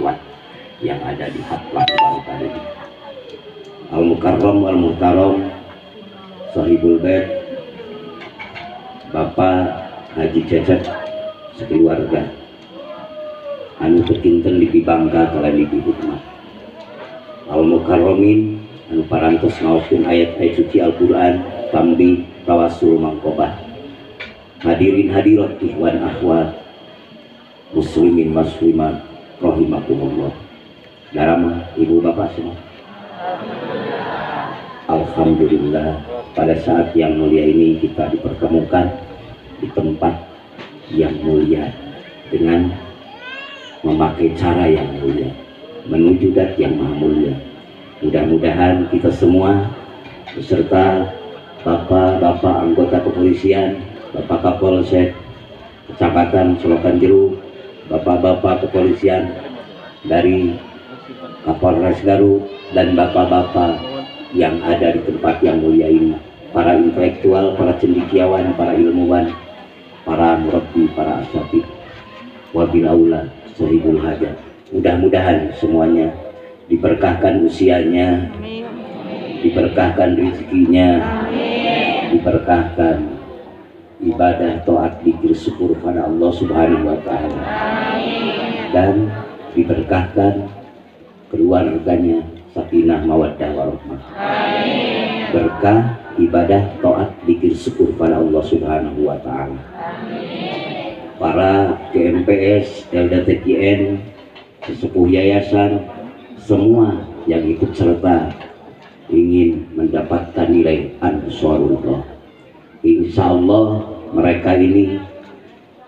akhwat yang ada di Hatlah Barokah ini. Al-Mukarram Al-Muhtaram Sahibul Bait Bapak Haji Cecep sekeluarga anu kekinten di bangka kalian di hikmah Al-Mukarramin anu parantos ngaoskeun ayat-ayat suci Al-Qur'an tambi tawasul mangkobah. Hadirin hadirat ikhwan akhwat muslimin muslimat rahimakumullah. Darama ibu bapak semua, alhamdulillah pada saat yang mulia ini kita dipertemukan di tempat yang mulia dengan memakai cara yang mulia menuju dat yang maha mulia. Mudah-mudahan kita semua beserta bapak-bapak anggota kepolisian, bapak Kapolsek Kecamatan Solokan Jeruk, bapak-bapak kepolisian dari Kapolres Garut, dan bapak-bapak yang ada di tempat yang mulia ini, para intelektual, para cendekiawan, para ilmuwan, para murabbi, para asatidz, wabil aula sahibul hajat. Mudah-mudahan semuanya diberkahkan usianya, diberkahkan rezekinya, diberkahkan ibadah, taat, dzikir, syukur pada Allah Subhanahu wa taala, dan diberkahkan keluarganya sakinah mawaddah warahmah. Berkah ibadah, taat, dzikir, syukur pada Allah Subhanahu wa taala. Para GMPS, LDTKN, sesepuh yayasan, semua yang ikut serta ingin mendapatkan nilai Ansarullah. Insya Allah mereka ini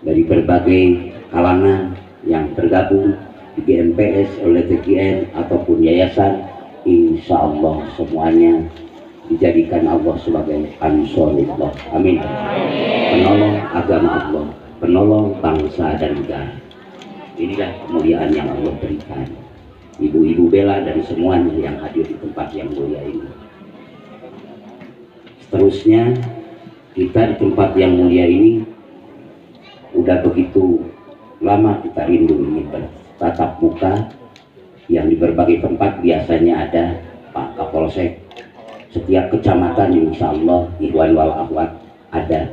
dari berbagai kalangan yang tergabung di GMPS, LDTKN ataupun yayasan, insya Allah semuanya dijadikan Allah sebagai Ansarullah. Amin. Penolong agama Allah, penolong bangsa dan negara. Inilah kemuliaan yang Allah berikan. Ibu-ibu bela dan semuanya yang hadir di tempat yang mulia ini. Seterusnya kita di tempat yang mulia ini udah begitu lama kita rindu ingin bertatap muka, yang di berbagai tempat biasanya ada Pak Kapolsek. Setiap kecamatan insya Allah ikhwan wal akhwat ada.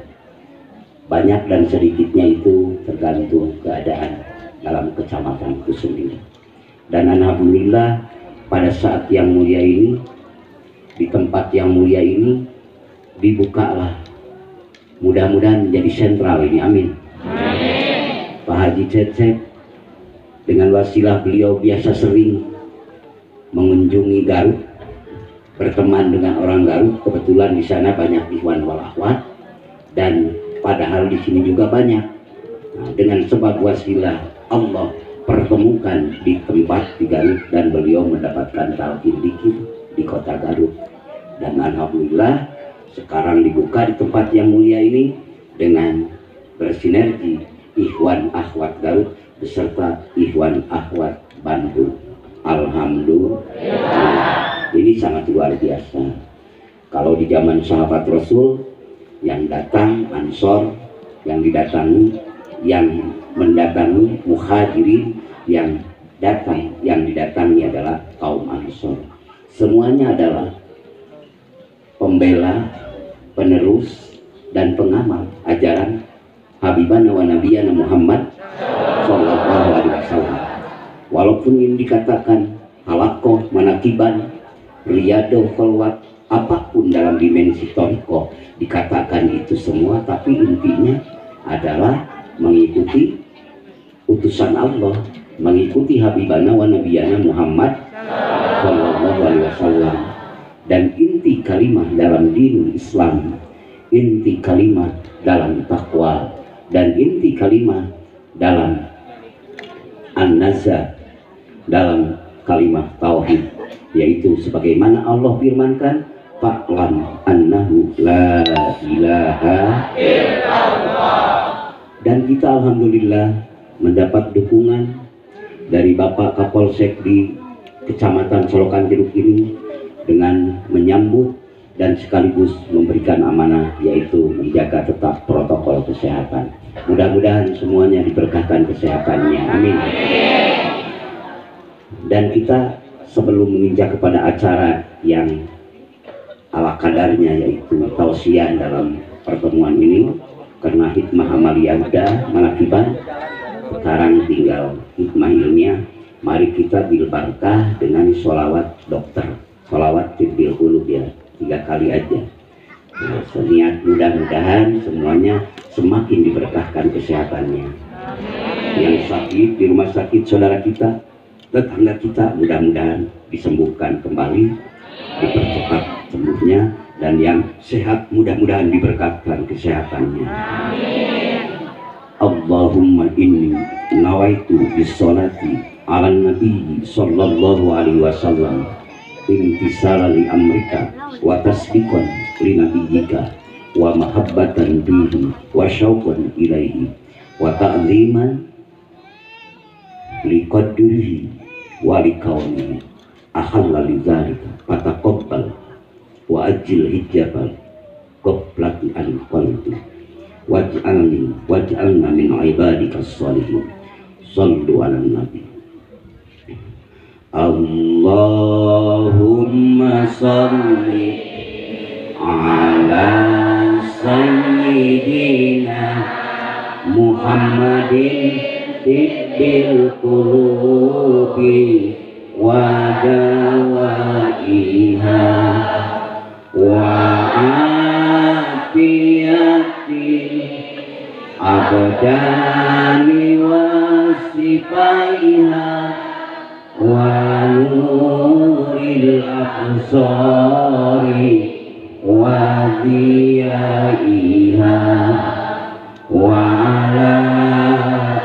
Banyak dan sedikitnya itu tergantung keadaan dalam kecamatan itu sendiri. Dan alhamdulillah pada saat yang mulia ini, di tempat yang mulia ini dibukalah, mudah-mudahan menjadi sentral ini, amin. Pak Haji Cecep dengan wasilah beliau biasa sering mengunjungi Garut, berteman dengan orang Garut. Kebetulan di sana banyak ikhwan wal akhwat, dan padahal di sini juga banyak. Nah, dengan sebab wasilah Allah pertemukan di tempat di Garut, dan beliau mendapatkan talqin dzikir di kota Garut. Dan alhamdulillah sekarang dibuka di tempat yang mulia ini dengan bersinergi ikhwan akhwat Garut beserta ikhwan akhwat Bandung. Alhamdulillah, ini sangat luar biasa. Kalau di zaman sahabat Rasul yang datang Ansor, yang didatangi, yang mendatangi Muhajirin, yang didatangi adalah kaum Ansor. Semuanya adalah pembela, penerus, dan pengamal ajaran Habibana wa Nabiyana Muhammad Sallallahu Alaihi Wasallam. Walaupun ini dikatakan halakoh, manakiban, riyadoh, kholwat, apapun dalam dimensi torikoh dikatakan itu semua, tapi intinya adalah mengikuti utusan Allah, mengikuti Habibana wa Nabiyana Muhammad Sallallahu Alaihi Wasallam. Dan inti kalimah dalam dinul Islam, inti kalimah dalam takwa, dan inti kalimah dalam an-nazah, dalam kalimah tauhid, yaitu sebagaimana Allah firmankan, fa'lam annahu la ilaha illallah. Dan kita alhamdulillah mendapat dukungan dari Bapak Kapolsek di Kecamatan Solokan Jeruk ini dengan menyambut dan sekaligus memberikan amanah, yaitu menjaga tetap protokol kesehatan. Mudah-mudahan semuanya diberkahkan kesehatannya, amin. Dan kita sebelum menginjak kepada acara yang ala kadarnya, yaitu tausiah dalam pertemuan ini, karena hikmah amaliyah udah melakiban, sekarang tinggal hikmah ilmiah. Mari kita bilbarkah dengan sholawat dokter, sholawat tibbil qulub ya, 3 kali aja. Nah, seniat mudah-mudahan semuanya semakin diberkahkan kesehatannya. Yang sakit di rumah sakit saudara kita, tetangga kita, mudah-mudahan disembuhkan kembali, dipercepat sembuhnya, dan yang sehat mudah-mudahan diberkatkan kesehatannya. Allahumma inni nawaitu bis-sholati ala nabi sallallahu alaihi wasallam imtisala li amrika wa tasdiqan li nabiyyika wa mahabbatan bihi wa syauqan ilaihi wa ta'ziman li qadrihi wa li kaunihi ahalla li dzalika fataqabbal wa ajil hijabal qoblati an qalbi waj'alna min ibadikas sholihin. Shallu ala nabi. Allahumma sholli ala sayyidina Muhammadin tibbil qulubi wa dawaiha wa afiyatil abdani wa sifaiha wa nuril absari wa diyaiha wa ala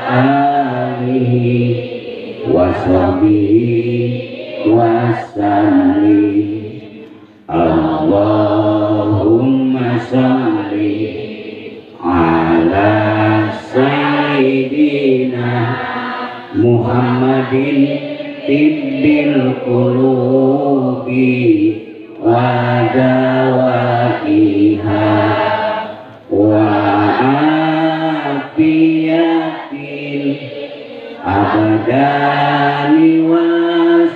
alihi wa sahbihi wa sallim. Allahumma sholli ala sayyidina Muhammadin tibbil qulubi wa dawaiha wa afiyatil abdani wa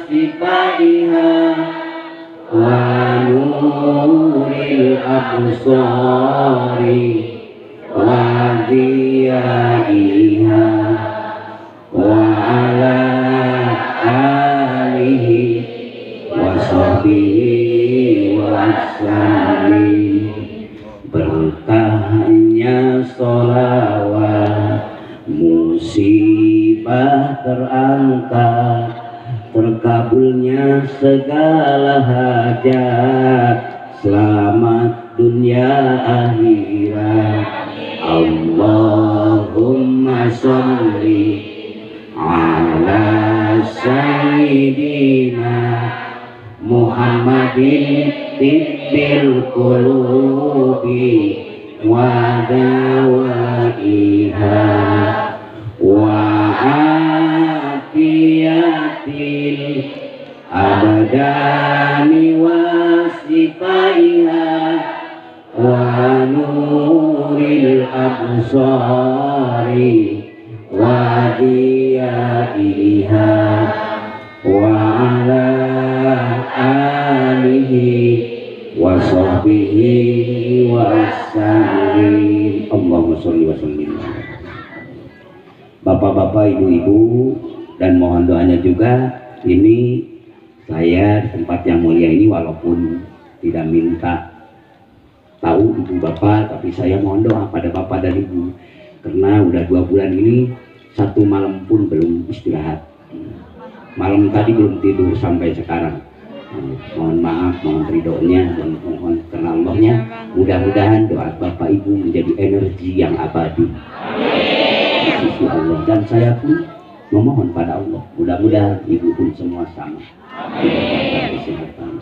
sifaiha wa nuril absari wa diyaiha wa ala alihi wa sahbihi wa sallim. Berkahnya sholawat musibah terangkat, terkabulnya segala hajat, selamat dunia akhirat. Allahumma sholli ala sayyidina Muhammadin tibbil qulubi wa dawaiha wa afiyatil abdani wa sifaiha wa nuril absari wa diyaiha wa ala alihi wa sahbihi wa sallim. Allahumma sholli wa sallim. Bapak-bapak, ibu-ibu, dan mohon doanya juga. Ini saya di tempat yang mulia ini, walaupun tidak minta tahu ibu bapak, tapi saya mohon doa pada bapak dan ibu, karena udah 2 bulan ini 1 malam pun belum istirahat. Malam tadi belum tidur sampai sekarang. Mohon maaf, mohon ridhonya, dan mohon karena Allahnya, mudah-mudahan doa bapak ibu menjadi energi yang abadi di sisi Allah. Dan saya pun memohon pada Allah, mudah-mudahan ibu pun semua sama diberikan kesehatan.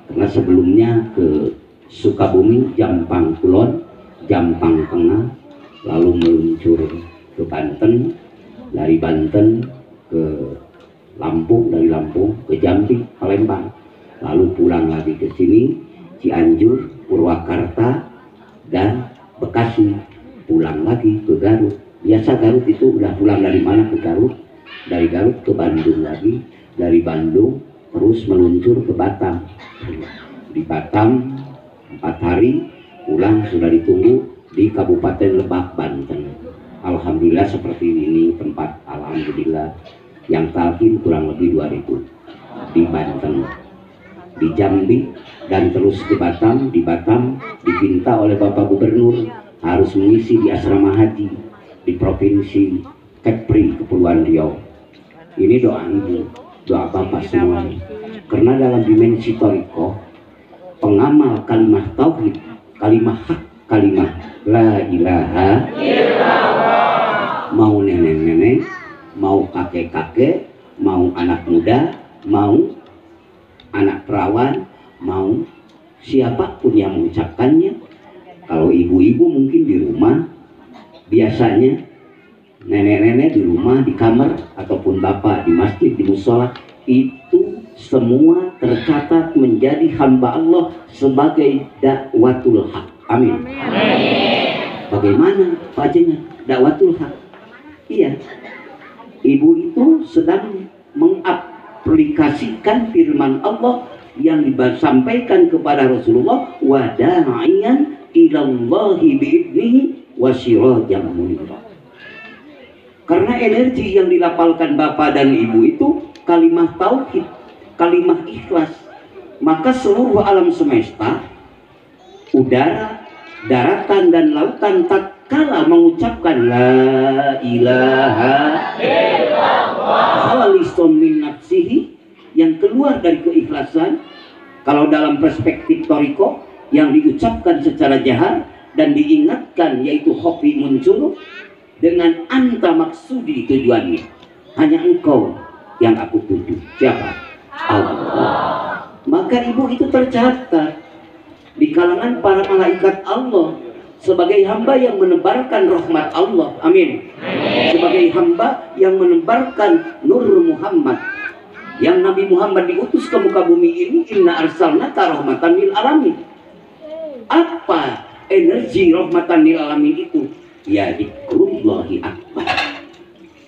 Karena sebelumnya ke Sukabumi, Jampang Kulon, Jampang Tengah, lalu meluncur ke Banten, dari Banten ke Lampung, dari Lampung ke Jambi, Palembang, lalu pulang lagi ke sini, Cianjur, Purwakarta, dan Bekasi, pulang lagi ke Garut. Biasa Garut itu udah pulang dari mana ke Garut, dari Garut ke Bandung lagi, dari Bandung terus meluncur ke Batam. Di Batam 4 hari, pulang sudah ditunggu di Kabupaten Lebak, Banten. Alhamdulillah seperti ini tempat, alhamdulillah yang talqin kurang lebih 2000 di Banten, di Jambi, dan terus ke Batam. Di Batam dipinta oleh Bapak Gubernur harus mengisi di asrama haji di Provinsi Kepri, Kepulauan Riau. Ini doa ibu, doa bapak semuanya. Karena dalam dimensi Thariqah, pengamal kalimat tauhid, kalimat hak, kalimat la ilaha illallah, mau nenek-nenek, mau kakek-kakek, mau anak muda, mau anak perawan, mau siapapun yang mengucapkannya. Kalau ibu-ibu mungkin di rumah, biasanya nenek-nenek di rumah, di kamar, ataupun bapak di masjid, di musola, itu semua tercatat menjadi hamba Allah sebagai dakwatul haq. Amin. Bagaimana Pak Jengan dakwatul haq? Iya, ibu itu sedang mengaplikasikan firman Allah yang disampaikan kepada Rasulullah, wa da'iyan ilallahi bi'idnihi wa sirajan munira. Karena energi yang dilapalkan bapak dan ibu itu kalimah tauhid, kalimah ikhlas, maka seluruh alam semesta, udara, daratan dan lautan tatkala mengucapkan la ilaha illallah khalisun min nafsihi, yang keluar dari keikhlasan. Kalau dalam perspektif Thariqah, yang diucapkan secara jahar dan diingatkan yaitu hobi muncul dengan anta maksudi tujuannya, hanya engkau yang aku tuju. Siapa? Allah. Maka ibu itu tercatat di kalangan para malaikat Allah sebagai hamba yang menebarkan rahmat Allah. Amin. Sebagai hamba yang menebarkan nur Muhammad, yang Nabi Muhammad diutus ke muka bumi ini, inna arsalnaka rahmatan lil alamin. Apa energi rahmatan lil alamin itu? Ya dzikrullahi akbar.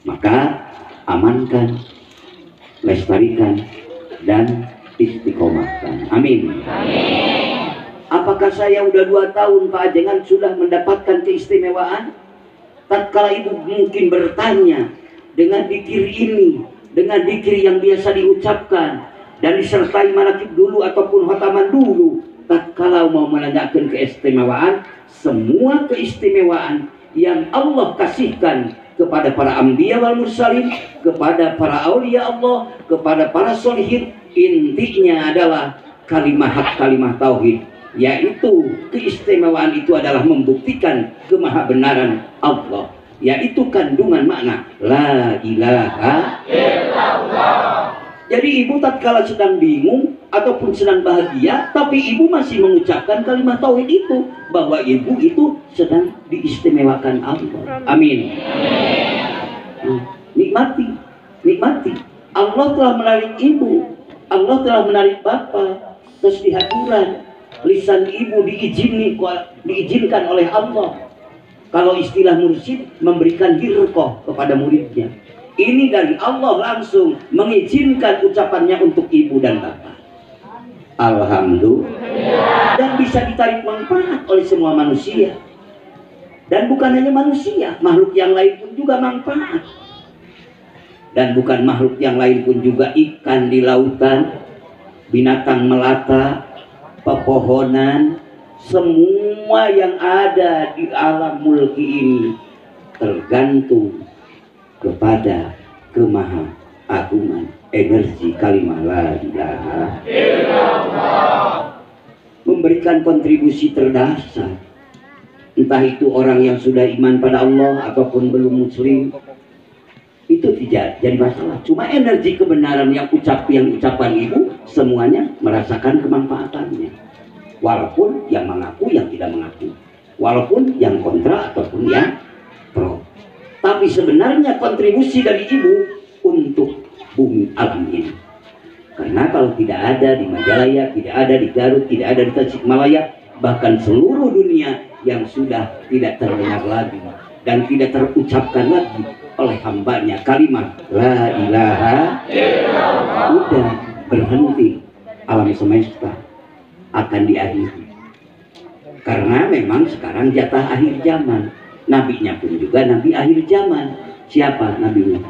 Maka amankan, lestarikan, dan istiqomahkan. Amin. Apakah saya udah 2 tahun Pak Ajengan sudah mendapatkan keistimewaan? Tatkala ibu mungkin bertanya dengan dzikir ini, dengan dzikir yang biasa diucapkan dan disertai manaqib dulu ataupun khataman dulu, tatkala mau menanyakan keistimewaan, semua keistimewaan yang Allah kasihkan kepada para anbiya wal mursalin, kepada para aulia Allah, kepada para sholihin, intinya adalah kalimah hak, kalimah tauhid, yaitu keistimewaan itu adalah membuktikan kemahabenaran Allah, yaitu kandungan makna la ilaha illallah. Jadi ibu tatkala sedang bingung ataupun sedang bahagia, tapi ibu masih mengucapkan kalimat tauhid itu, bahwa ibu itu sedang diistimewakan Allah. Amin. Nikmati, nikmati. Allah telah menarik ibu, Allah telah menarik bapak, terus dihaturan. Lisan ibu diizinkan oleh Allah. Kalau istilah mursyid, memberikan hirqah kepada muridnya. Ini dari Allah langsung mengizinkan ucapannya untuk ibu dan bapak. Alhamdulillah. Dan bisa ditarik manfaat oleh semua manusia. Dan bukan hanya manusia, makhluk yang lain pun juga manfaat. Dan bukan makhluk yang lain pun juga, ikan di lautan, binatang melata, pepohonan, semua yang ada di alam mulki ini tergantung kepada kemahaagungan energi kalimah la ilaha illallah, memberikan kontribusi terdasar. Entah itu orang yang sudah iman pada Allah ataupun belum muslim, itu tidak jadi masalah. Cuma energi kebenaran yang ucapan ibu, semuanya merasakan kemanfaatannya, walaupun yang mengaku, yang tidak mengaku, walaupun yang kontra ataupun yang pro. Tapi sebenarnya kontribusi dari ibu untuk bumi alam ini. Karena kalau tidak ada di Majalaya, tidak ada di Garut, tidak ada di Tasikmalaya, bahkan seluruh dunia yang sudah tidak terdengar lagi dan tidak terucapkan lagi oleh hambanya kalimat la ilaha illallah. alam semesta akan diakhiri. Karena memang sekarang jatah akhir zaman. Nabinya pun juga nabi akhir zaman. Siapa nabinya?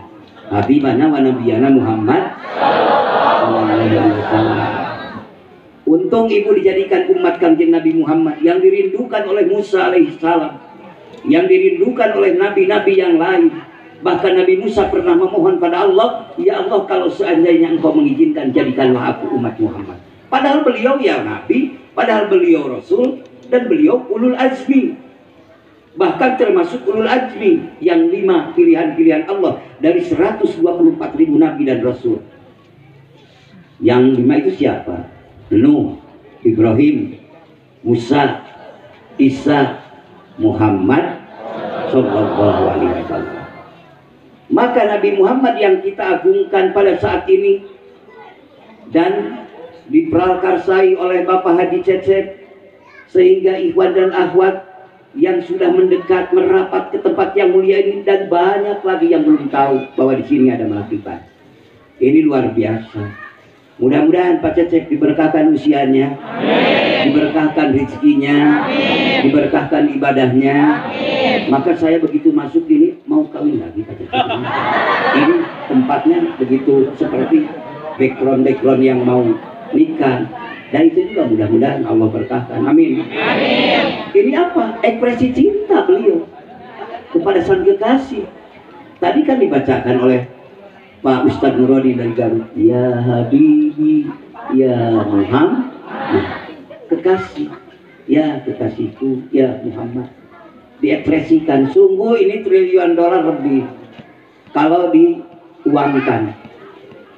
Habibana wa nabiyana Muhammad sallallahu alaihi wasallam. Untung ibu dijadikan umat Kanjeng Nabi Muhammad yang dirindukan oleh Musa alaihissalam, yang dirindukan oleh nabi-nabi yang lain. Bahkan Nabi Musa pernah memohon pada Allah, ya Allah, kalau seandainya engkau mengizinkan, jadikanlah aku umat Muhammad. Padahal beliau ya nabi, padahal beliau rasul, dan beliau ulul azmi. Bahkan termasuk ulul azmi yang 5 pilihan-pilihan Allah dari 124.000 nabi dan rasul. Yang 5 itu siapa? Nuh, Ibrahim, Musa, Isa, Muhammad sallallahu alaihi wasallam. Maka Nabi Muhammad yang kita agungkan pada saat ini dan diprakarsai oleh Bapak Haji Cecep, sehingga ikhwan dan akhwat yang sudah mendekat merapat ke tempat yang mulia ini, dan banyak lagi yang belum tahu bahwa di sini ada Malakibat. Ini luar biasa. Mudah-mudahan Pak Cecep diberkahkan usianya, amin, diberkahkan rezekinya, amin, diberkahkan ibadahnya. Amin. Maka saya begitu masuk ini mau kawin lagi Pak Cecep. Ini tempatnya begitu seperti background yang mau nikah. Dan itu juga mudah-mudahan Allah berkahkan. Amin. Amin. Ini apa? Ekspresi cinta beliau kepada sang kekasih. Tadi kan dibacakan oleh Pak Ustadz Nuroni dari Garut. Ya Habibi, ya Muhammad, kekasih, ya kekasihku, ya Muhammad. Diekspresikan. Sungguh ini triliunan dolar lebih kalau diuangkan.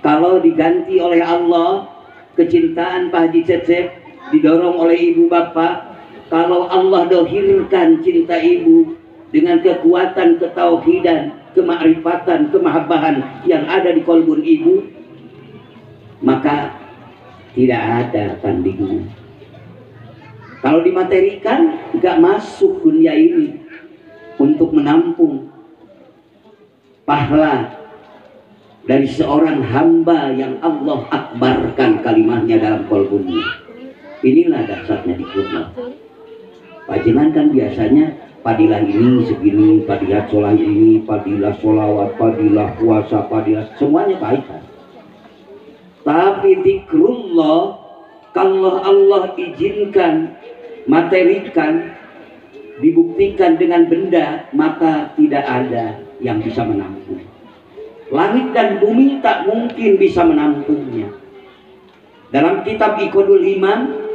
Kalau diganti oleh Allah, kecintaan Pak Haji Cecep didorong oleh ibu bapak. Kalau Allah dohirkan cinta ibu dengan kekuatan ketauhidan, kemakrifatan, kemahabbahan yang ada di kolbun ibu, maka tidak ada tandingnya. Kalau dimaterikan, nggak masuk dunia ini untuk menampung pahala dari seorang hamba yang Allah akbarkan kalimahnya dalam kolbunnya. Inilah dasarnya di kurma. Panjenengan kan biasanya padilah ini segini, padilah sholat ini, padilah sholawat, padilah puasa, padilah semuanya baik kan. Tapi zikrullah, kalau Allah izinkan, materikan, dibuktikan dengan benda, maka tidak ada yang bisa menampung. Langit dan bumi tak mungkin bisa menampungnya. Dalam kitab Iqodul Iman,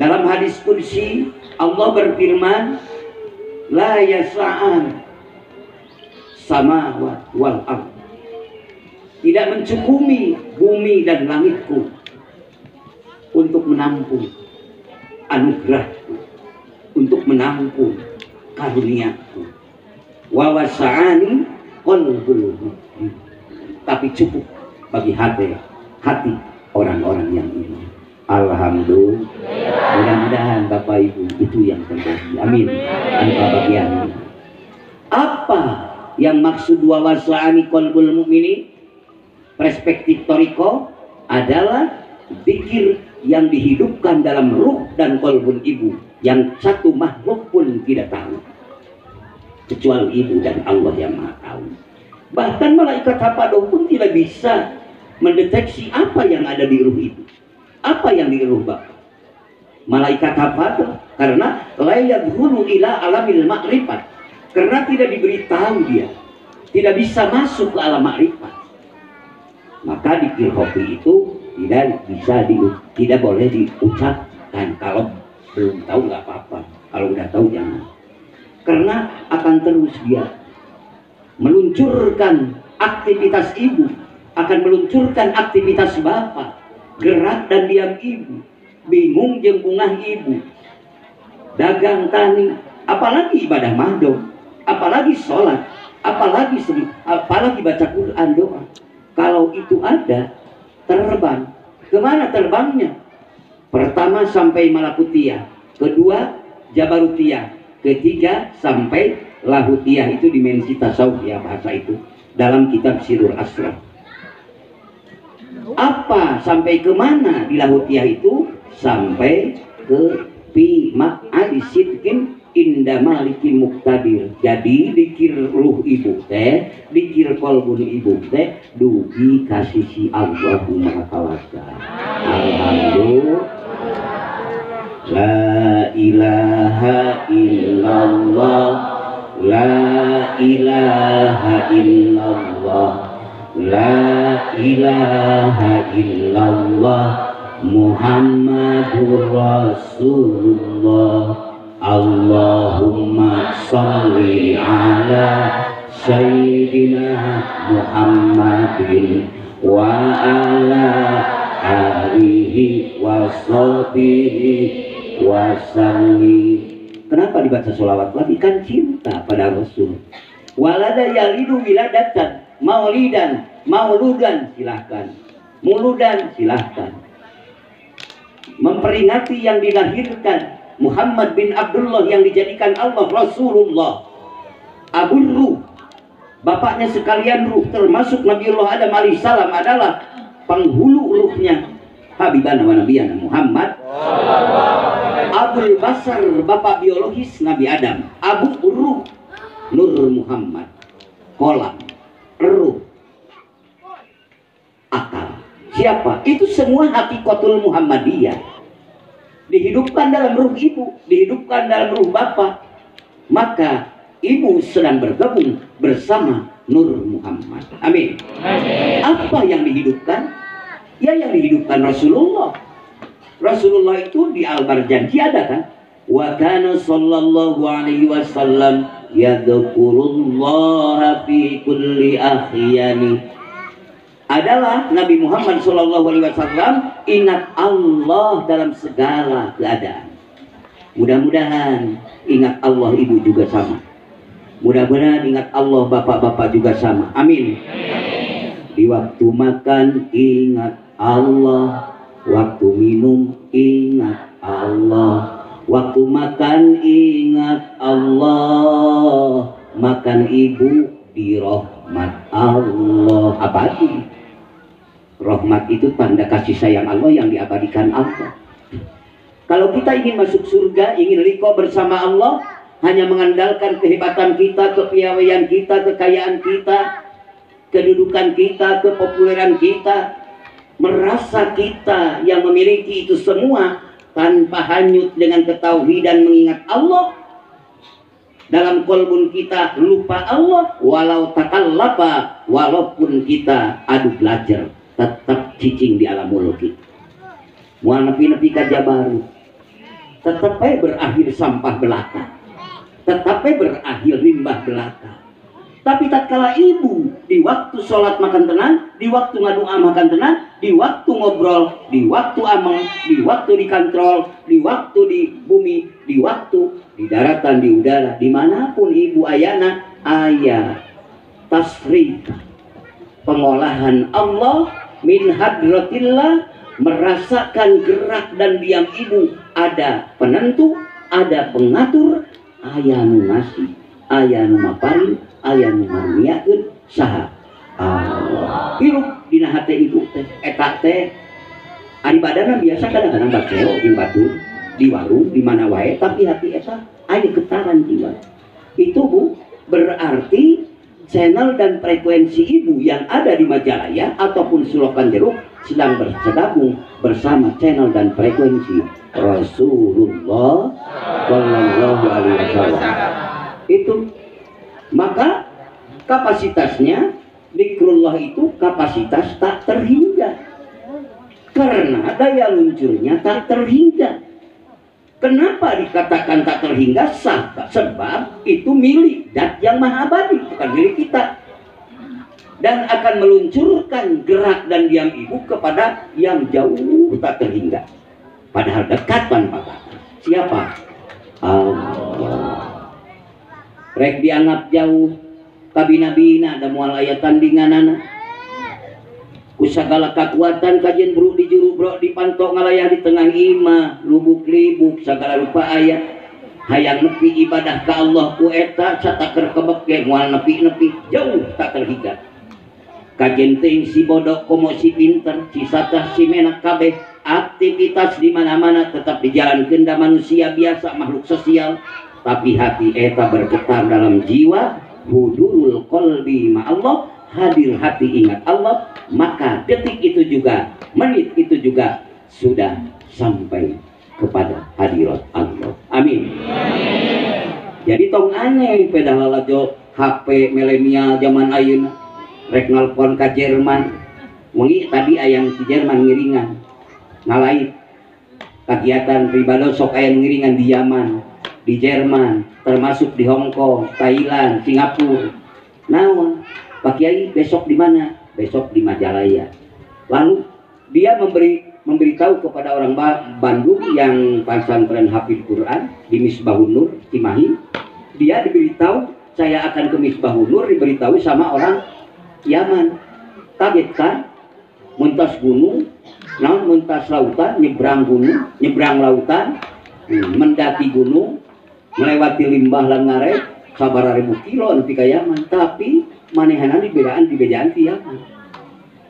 dalam hadis qudsi, Allah berfirman, la yasa'an samawat wal ardh, tidak mencukupi bumi dan langitku untuk menampung anugerahku, untuk menampung karuniaku. Wa wasa'ani qalbul mu'min, tapi cukup bagi hati orang-orang yang iman. Alhamdulillah. Mudah-mudahan Bapak Ibu itu yang terjadi. Amin. Tanpa bagian. Apa yang maksud wa wasa'ani qalbul mu'minin? Perspektif Toriko adalah zikir yang dihidupkan dalam ruh dan kolbun ibu, yang satu makhluk pun tidak tahu kecuali ibu dan Allah yang Maha tahu. Bahkan malaikat hafadoh pun tidak bisa mendeteksi apa yang ada di ruh itu, apa yang di ruh bapak. Malaikat hafadoh karena la yadkhulu ila alamil ma'rifat, karena tidak diberitahu, dia tidak bisa masuk ke alam ma'rifat. Maka dikir hobi itu tidak boleh diucapkan. Kalau belum tahu nggak apa-apa, kalau udah tahu jangan, karena akan terus dia meluncurkan aktivitas ibu, akan meluncurkan aktivitas bapak, gerak dan diam ibu, bingung jeung bungah ibu, dagang tani, apalagi ibadah mahdoh, apalagi sholat, apalagi baca Quran, doa. Kalau itu ada, terbang. Kemana terbangnya? Pertama sampai Malakutiyah, kedua Jabarutiyah, ketiga sampai Lahutiyah. Itu dimensi tasawuf ya, bahasa itu dalam kitab Sirul Asrar. Apa sampai ke mana di lahutiah itu? Sampai ke fi ma'ali sidqin inda maliki muktadir. Jadi dikir ruh ibu teh, dikir kolbun ibu teh dugi kasih si Allahumma tawakal. Alhamdulillah. La ilaha illallah, la ilaha illallah, la ilaha illallah, Muhammadur Rasulullah. Allahumma salli ala Sayyidina Muhammadin wa ala alihi wa sahbihi wasallim. Kenapa dibaca sholawat lagi? Kan cinta pada Rasul. Walada yalidu wiladatan, maulidan, mauludan silahkan, muludan silahkan. Memperingati yang dilahirkan Muhammad bin Abdullah yang dijadikan Allah Rasulullah. Abul Ruh, bapaknya sekalian ruh, termasuk Nabiullah Adam alaihissalam adalah penghulu ruhnya Habibana wa Nabiyana Muhammad. Abul Basar, bapak biologis Nabi Adam. Abu Ruh, Nur Muhammad. Kolam, ruh, akal. Siapa? Itu semua hakikatul Muhammadiyah. Dihidupkan dalam ruh ibu, dihidupkan dalam ruh bapak. Maka ibu sedang bergabung bersama Nur Muhammad. Amin. Apa yang dihidupkan? Ya, yang dihidupkan Rasulullah. Rasulullah itu di Al-Barjanji ada kan? Wa kana sallallahu alaihi wasallam yadhkurullaha fi kulli akhyani. Adalah Nabi Muhammad sallallahu alaihi wasallam ingat Allah dalam segala keadaan. Mudah-mudahan ingat Allah ibu juga sama. Mudah-mudahan ingat Allah bapak-bapak juga sama. Amin. Di waktu makan ingat Allah, waktu minum ingat Allah, waktu makan ingat Allah, makan ibu di rahmat Allah. Abadi. Rahmat itu tanda kasih sayang Allah yang diabadikan Allah. Kalau kita ingin masuk surga, ingin liqa bersama Allah, hanya mengandalkan kehebatan kita, kepiawaian kita, kekayaan kita, kedudukan kita, kepopuleran kita, merasa kita yang memiliki itu semua tanpa hanyut dengan ketauhidan mengingat Allah. Dalam kolbun kita lupa Allah, walau takallafa, walaupun kita adu belajar, tetap cicing di alam mulki. Mual nepi-nepi kaja baru, tetap berakhir sampah belaka, tetap berakhir limbah belaka. Tapi tatkala ibu di waktu sholat makan tenang, di waktu ngadoa makan tenang, di waktu ngobrol, di waktu ameng, di waktu dikontrol, di waktu di bumi, di waktu di daratan, di udara, dimanapun ibu ayana ayah tasrif pengolahan Allah min hadratillah, merasakan gerak dan diam ibu, ada penentu, ada pengatur, ayah nu ngasih, ayah nu maparin, ayah nu ngaruniakeun saha Allah. Hirup dina hate ibu teh eta teh ari badanna biasa kadang-kadang bakeo jeung batur di warung di mana wae, tapi hati eta aya getaran jiwa. Itu Bu, berarti channel dan frekuensi ibu yang ada di Majalaya ataupun Sulokan Jeruk sedang bergabung bersama channel dan frekuensi Rasulullah Shallallahu Alaihi Wasallam. Itu maka kapasitasnya zikrullah itu kapasitas tak terhingga, karena daya luncurnya tak terhingga. Kenapa dikatakan tak terhingga? Sebab itu milik zat yang maha abadi, bukan milik kita, dan akan meluncurkan gerak dan diam ibu kepada yang jauh tak terhingga, padahal dekat tanpa batas. Siapa? Allah. Rek dianggap jauh kabina-bina ada mual ayat tandinganana kusagala kekuatan kajian bro di juru bro dipantok ngalayah di tengah ima lubuk libuk segala rupa ayat hayang nepi ibadah ke Allah ku eta sataker kebeke mual nepi-nepi jauh tak terhingga. kagenting si bodoh komo si pinter si satah si menak kabeh aktivitas di mana-mana tetap dijalankan da manusia biasa makhluk sosial, tapi hati eta bergetar dalam jiwa, hudurul qalbi ma Allah, hadir hati ingat Allah, maka detik itu juga, menit itu juga sudah sampai kepada hadirat Allah. Amin. Jadi tong aneh pedang lalajo HP milenial zaman ayeuna rek nelpon ka Jerman wengi tadi ayang si Jerman ngiringan ngalait kegiatan pribadi sok aya ngiringan di Yaman, di Jerman, termasuk di Hong Kong, Thailand, Singapura. Naon Pak Kiai besok di mana? Besok di Majalaya. Lalu dia memberitahu kepada orang Bandung yang pesantren Hafidz Quran di Misbahun Nur Cimahi, dia diberitahu saya akan ke Misbahun Nur, diberitahu sama orang Yaman. Kaget kan? Muntas gunung, naon muntas lautan, nyebrang gunung, nyebrang lautan, mendaki gunung, melewati limbah lan ngaret, sabaraha ribu kilo nepi ka Yaman, tapi manehana dibedaan ti Yaman.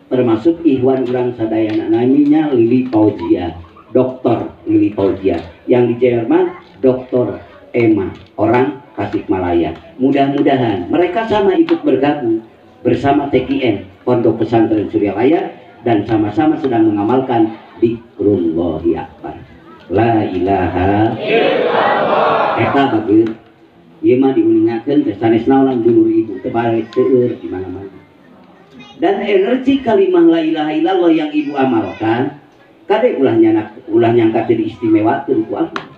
Termasuk Ikhwan urang sadayana namanya Lili Fauzia, Dokter Lili Fauzia, yang di Jerman Dokter Emma, orang Tasikmalaya. Mudah-mudahan mereka sama ikut bergabung bersama TKN Pondok Pesantren Suryalaya dan sama-sama sedang mengamalkan Dzikrullahi Akbar. La ilaha illallah. Eta bageut ieu mah diuningakeun teh sanes naon dulur ibu teh balik seueur di mana-mana. Dan energi kalimah la ilaha illallah yang ibu amalkan kade ulah nyangka teh diistimewakeun ku Allah.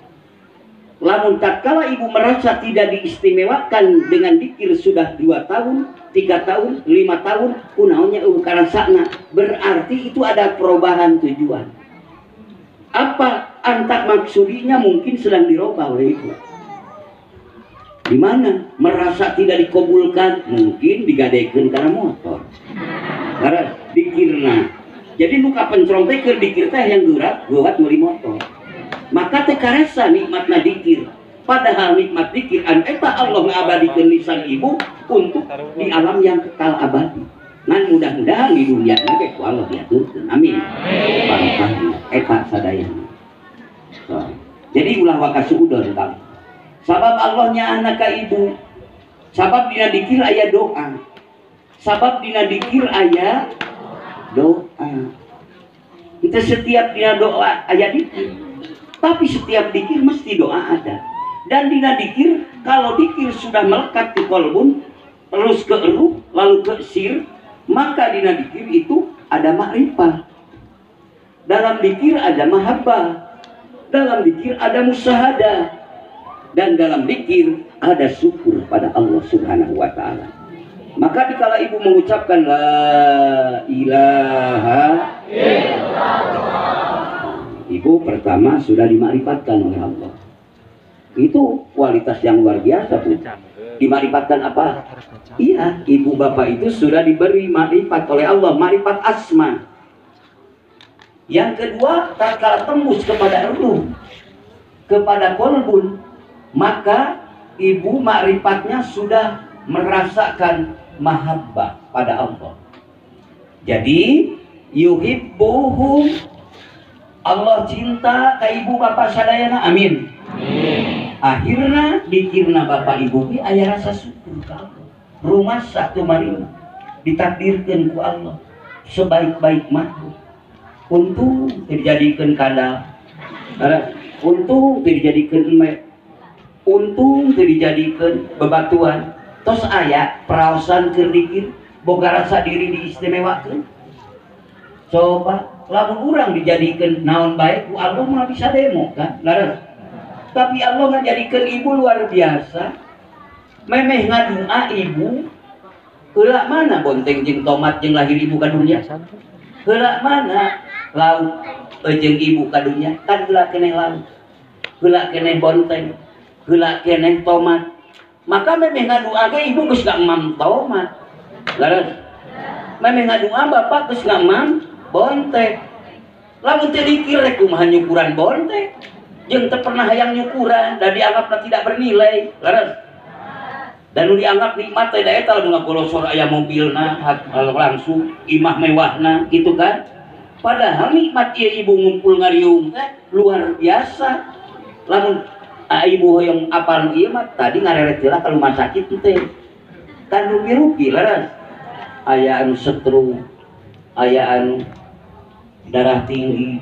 Lamun tatkala ibu merasa tidak diistimewakan dengan dzikir sudah 2 tahun, 3 tahun, 5 tahun, kunaonnya karasana, berarti itu ada perubahan tujuan. Apa antak maksudnya mungkin sedang dirubah oleh ibu. Di mana merasa tidak dikabulkan, mungkin digadekeun karena motor. Karena dikirna. Jadi nuka pencrong teh keur dikir teh yang geurat meuli motor. Maka teh karesa nikmatna dikir. Padahal nikmat dikir an eta Allah ngabadikeun lisan ibu untuk di alam yang kekal abadi. Ngan mudah-mudahan di dunia ge ku Allah diaturkeun. Amin. Barokahna eta sadayana. So, jadi ulah wakasuudon kali. Sabab Allahnya anak ka ibu. Sabab dina dikir aya doa. Sabab dina dikir aya doa. Kita setiap dina doa aya dikir. Tapi setiap dikir mesti doa ada. Dan dina dikir, kalau dikir sudah melekat ke kolbun, terus ke eruh, lalu ke sir, maka dina dikir itu ada makrifah. Dalam dikir ada mahabbah. Dalam dikir ada musyahadah. Dan dalam dikir ada syukur pada Allah Subhanahu wa ta'ala. Maka dikala ibu mengucapkan la ilaha illallah, ibu pertama sudah dimakrifatkan oleh Allah. Itu kualitas yang luar biasa, Bu. Dimakrifatkan apa? Iya, ibu bapak itu sudah diberi makrifat oleh Allah, makrifat asma. Yang kedua, tatkala tembus kepada ruh, kepada kolbun, maka ibu makrifatnya sudah merasakan mahabbah pada Allah. Jadi yuhibbuhum, Allah cinta ke ibu bapak sadayana. Amin. Akhirnya dikirna bapak ibu ki aya rasa syukur ke Allah. Rumah satu marina ditakdirkan ku Allah sebaik-baik makhluk. Untung dijadikan kadal, untung dijadikan emek, untung dijadikan bebatuan. Tos aya peraosan keur dikir boga rasa diri diistimewakeun. Coba lamun urang dijadikan naon baik ku Allah mah bisa demo kan. Laras. Tapi Allah ngajadikeun ibu luar biasa. Memeh ngadua ibu. Heula mana bonteng jeung tomat jeung lahir ibu ka dunia? Heula mana lauk jeung ibu ka dunia? Kan heula keneh lauk. Heula keneh bonteng. Heula keneh tomat. Maka memeh ngadua ge ibu geus gak mam tomat. Laras. Memeh ngadua bapak geus gak mam bonteng. Lamun teu dikir rek kumaha nyukuran bonteng. Jeung teu pernah hayang nyukuran dan dianggapna tidak bernilai. Laras. dan dianggap nikmat teh da eta lamun ngagolosor aya mobilna langsung imah mewahna gitu kan. Padahal nikmat ieu ibu ngumpul ngariung teh luar biasa. Lamun ibu hoyong apal ieu mah tadi ngareret heula ka rumah sakit teh kan rugi-rugi laras. Aya anu stroke, aya anu darah tinggi,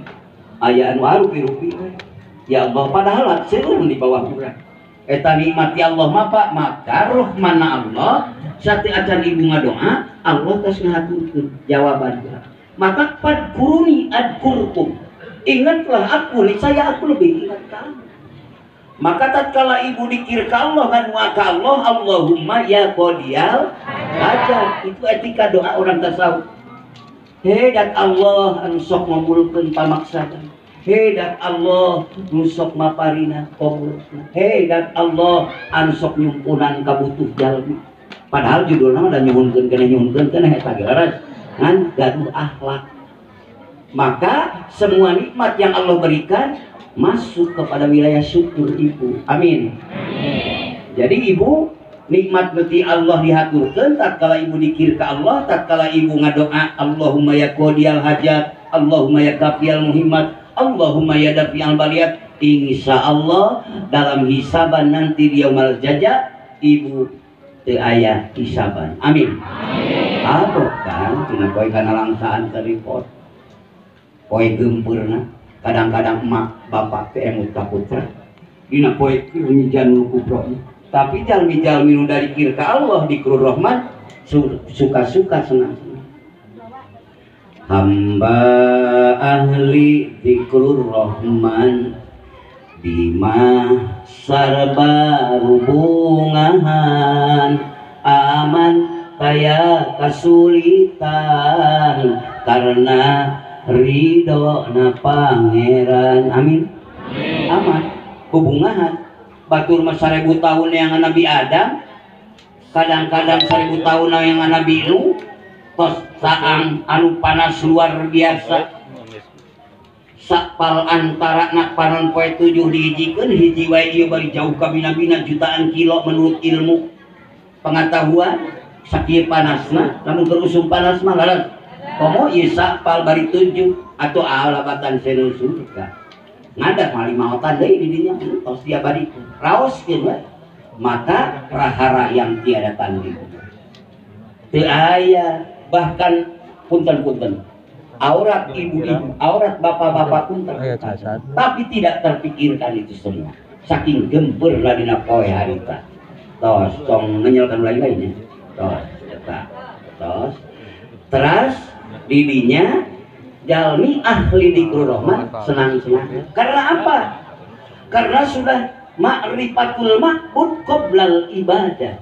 aya anu rugi-rugi. Ya Allah, padahal seueur di bawah urang. Eta nikmat ya Allah mapa maka rahmana Allah sate acan ibu ngadoa Allah tos ngahaturkeun jawabannya. Maka fadkuruni adkurkum, ingatlah aku niscaya aku lebih ingat kamu. Maka tatkala ibu dikir ka Allah ngadua ka Allah Allahumma ya qadiyal hajat, itu etika doa orang tasawuf. He dat Allah anu sok ngabulkeun pamaksana, he dat Allah anu sok maparina qabulna, he dat Allah anu sok nyumpunan kabutuh jalmi. Padahal judulna mah da nyuhunkeun keneh eta ge laras ngan gaduh akhlak. Maka semua nikmat yang Allah berikan masuk kepada wilayah syukur ibu. Amin. Jadi ibu nikmat beti Allah dihaturkeun tatkala ibu dikir ka Allah, tatkala ibu ngadoa Allahumma ya qadiyal hajat, Allahumma ya kafiyal muhimmat, Allahumma ya dafi'al baliyat. Insyaallah dalam hisaban nanti di yaumul jaza ibu teu aya hisaban. Amin. Abot kan tina poe kana langsaan teripot. Poe gempeurna kadang-kadang emak bapak teh emut ka putra. Dina poe kieu nyijan kubronya. Tapi jalmi-jalmi nu dari kir ka Allah dikur Rahman suka-suka senang-senang. Hamba ahli zikrur Rahman bima sarba hubungan aman kaya kasulitan karena ridho na pangeran. Amin. Aman hubungan batur mah 1000 tahun yang Nabi Adam, kadang-kadang 1000 tahun yang Nabi Nuh, tos saang anu panas luar biasa. Sakpal antara nak panon poe 7 dihijikeun hiji wae ieu bari jauh ka bina-bina jutaan kilo menurut ilmu pengetahuan. Sakieu panasna lamun kerusum panas mah laras komo ieu sakpal bari 7 atuh alabatan senu surga. Ngadak mah limaotan deui di dinya tos diabadi raoskeun we. Maka prahara yang tiada tanding teu aya, bahkan punten-punten aurat ibu-ibu, aurat bapak-bapak pun terbuka, tapi tidak terpikirkan itu semua saking gembeurna dina poe harita. Tos tong ngenyelkan lain-lainnya tos eta tos teras didinya jalmi ahli dzikrur Rahman senang-senang. Karena apa? Karena sudah ma'rifatul ma'bud qoblal ibadah,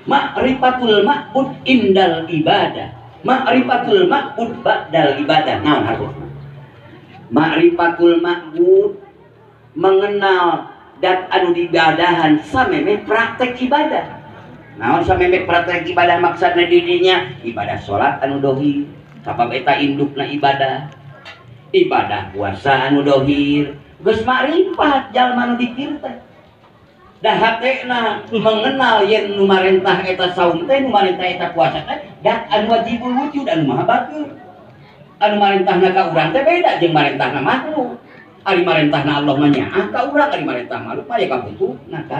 ma'rifatul ma'bud indal ibadah, ma'rifatul ma'bud ba'dal ibadah. Naon harusna? Ma'rifatul ma'bud mengenal dat anu diibadahan sameme praktek ibadah. Naon sameme praktek ibadah maksudna didinya ibadah salat anu dohir, sabab eta indukna ibadah, ibadah puasa anu dohir, geus makrifat jalma nu dikir teh. Da hatena mengenal yen nu marentah eta saum teh, nu marentah eta puasa teh, dat anu wajibul wujud anu maha batur. Anu marentahna ka urang teh beda jeung marentahna makhluk. Ari marentahna Allah mah nyaah ka urang, ari marentah makhluk mah ya kabutuhna kan.